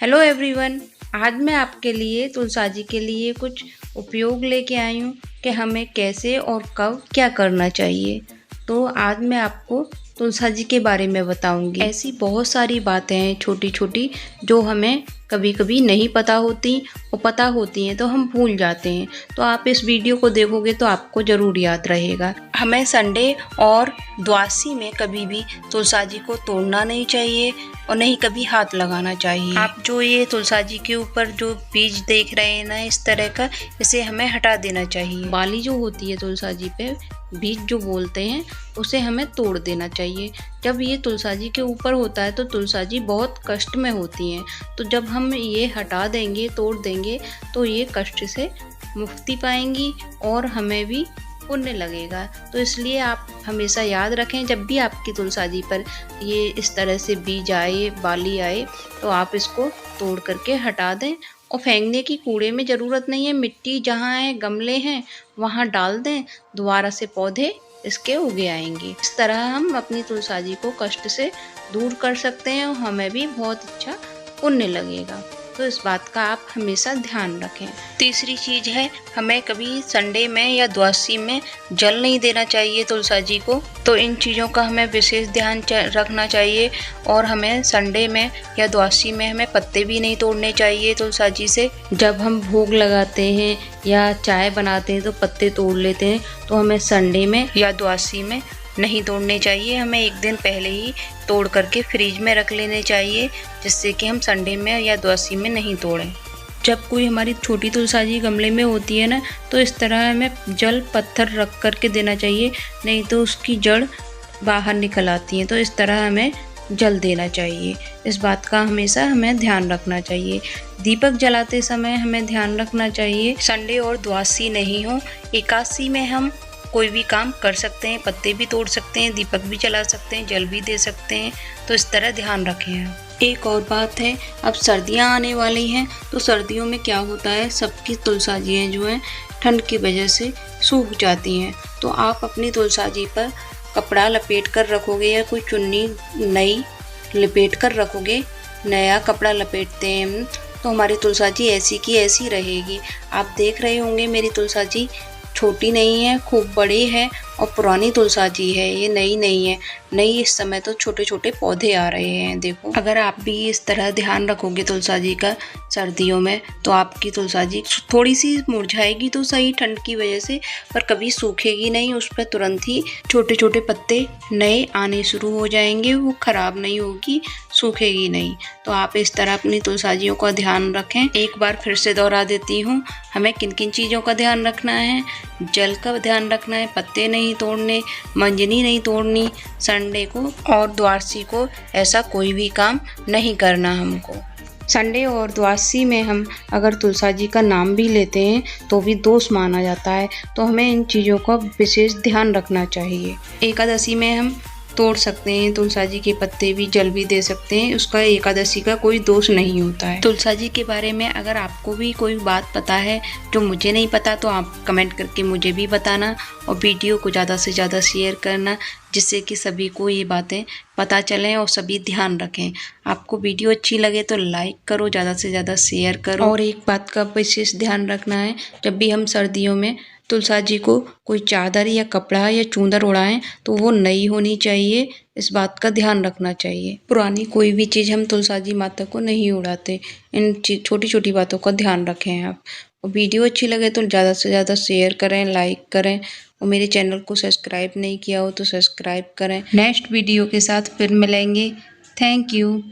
Hello everyone. आज मैं आपके लिए तुलसा जी के लिए कुछ उपयोग लेके आई हूँ कि हमें कैसे और कब क्या करना चाहिए। तो आज मैं आपको तुलसा जी के बारे में बताऊंगी। ऐसी बहुत सारी बातें हैं छोटी छोटी जो हमें कभी कभी नहीं पता होती और पता होती हैं तो हम भूल जाते हैं। तो आप इस वीडियो को देखोगे तो आपको ज़रूर याद रहेगा। हमें संडे और द्वादशी में कभी भी तुलसा जी को तोड़ना नहीं चाहिए और नहीं कभी हाथ लगाना चाहिए। आप जो ये तुलसा जी के ऊपर जो बीज देख रहे हैं ना इस तरह का, इसे हमें हटा देना चाहिए। बाली जो होती है तुलसा जी पे, बीज जो बोलते हैं, उसे हमें तोड़ देना चाहिए। जब ये तुलसा जी के ऊपर होता है तो तुलसा जी बहुत कष्ट में होती हैं। तो जब हम ये हटा देंगे, तोड़ देंगे, तो ये कष्ट से मुक्ति पाएंगी और हमें भी पुण्य लगेगा। तो इसलिए आप हमेशा याद रखें, जब भी आपकी तुलसा जी पर ये इस तरह से बीज आए, बाली आए, तो आप इसको तोड़ करके हटा दें। और फेंकने की कूड़े में ज़रूरत नहीं है, मिट्टी जहाँ है, गमले हैं, वहाँ डाल दें, दोबारा से पौधे इसके उगे आएंगे। इस तरह हम अपनी तुलसा जी को कष्ट से दूर कर सकते हैं और हमें भी बहुत अच्छा पुण्य लगेगा। तो इस बात का आप हमेशा ध्यान रखें। तीसरी चीज़ है, हमें कभी संडे में या द्वादशी में जल नहीं देना चाहिए तुलसा जी को। तो इन चीज़ों का हमें विशेष ध्यान रखना चाहिए। और हमें संडे में या द्वादशी में हमें पत्ते भी नहीं तोड़ने चाहिए तुलसा जी से। जब हम भोग लगाते हैं या चाय बनाते हैं तो पत्ते तोड़ लेते हैं, तो हमें संडे में या द्वादशी में नहीं तोड़ने चाहिए। हमें एक दिन पहले ही तोड़ करके फ्रिज में रख लेने चाहिए, जिससे कि हम संडे में या द्वादशी में नहीं तोड़ें। जब कोई हमारी छोटी तुलसा जी गमले में होती है ना, तो इस तरह हमें जल पत्थर रख करके देना चाहिए, नहीं तो उसकी जड़ बाहर निकल आती है। तो इस तरह हमें जल देना चाहिए। इस बात का हमेशा हमें ध्यान रखना चाहिए। दीपक जलाते समय हमें ध्यान रखना चाहिए संडे और द्वादशी नहीं हो। एकादशी में हम कोई भी काम कर सकते हैं, पत्ते भी तोड़ सकते हैं, दीपक भी जला सकते हैं, जल भी दे सकते हैं। तो इस तरह ध्यान रखें। एक और बात है, अब सर्दियां आने वाली हैं, तो सर्दियों में क्या होता है, सबकी तुलसा जी जो हैं ठंड की वजह से सूख जाती हैं। तो आप अपनी तुलसा जी पर कपड़ा लपेट कर रखोगे या कोई चुन्नी नई लपेट कर रखोगे, नया कपड़ा लपेटते हैं हम, तो हमारी तुलसा जी ऐसी की ऐसी रहेगी। आप देख रहे होंगे मेरी तुलसा जी छोटी नहीं है, खूब बड़ी है और पुरानी तुलसा जी है, ये नई नहीं है। नई इस समय तो छोटे छोटे पौधे आ रहे हैं, देखो। अगर आप भी इस तरह ध्यान रखोगे तुलसा जी का सर्दियों में, तो आपकी तुलसा जी थोड़ी सी मुरझाएगी तो सही ठंड की वजह से, पर कभी सूखेगी नहीं। उस पर तुरंत ही छोटे छोटे पत्ते नए आने शुरू हो जाएंगे, वो खराब नहीं होगी, सूखेगी नहीं। तो आप इस तरह अपनी तुलसा जियों का ध्यान रखें। एक बार फिर से दोहरा देती हूँ, हमें किन किन चीज़ों का ध्यान रखना है। जल का ध्यान रखना है, पत्ते नहीं तोड़ने, मंजनी नहीं तोड़नी, संडे को और द्वादशी को ऐसा कोई भी काम नहीं करना हमको। संडे और द्वादशी में हम अगर तुलसा जी का नाम भी लेते हैं तो भी दोष माना जाता है। तो हमें इन चीज़ों का विशेष ध्यान रखना चाहिए। एकादशी में हम तोड़ सकते हैं तुलसा जी के पत्ते भी, जल भी दे सकते हैं, उसका एकादशी का कोई दोष नहीं होता है। तुलसा जी के बारे में अगर आपको भी कोई बात पता है जो मुझे नहीं पता, तो आप कमेंट करके मुझे भी बताना और वीडियो को ज़्यादा से ज़्यादा शेयर करना, जिससे कि सभी को ये बातें पता चलें और सभी ध्यान रखें। आपको वीडियो अच्छी लगे तो लाइक करो, ज़्यादा से ज़्यादा शेयर करो। और एक बात का विशेष ध्यान रखना है, जब भी हम सर्दियों में तुलसा जी को कोई चादर या कपड़ा या चूंदर उड़ाएं तो वो नई होनी चाहिए। इस बात का ध्यान रखना चाहिए। पुरानी कोई भी चीज़ हम तुलसा जी माता को नहीं उड़ाते। इन छोटी छोटी बातों का ध्यान रखें आप। और वीडियो अच्छी लगे तो ज़्यादा से ज़्यादा शेयर करें, लाइक करें, और मेरे चैनल को सब्सक्राइब नहीं किया हो तो सब्सक्राइब करें। नेक्स्ट वीडियो के साथ फिर मिलेंगे। Thank you.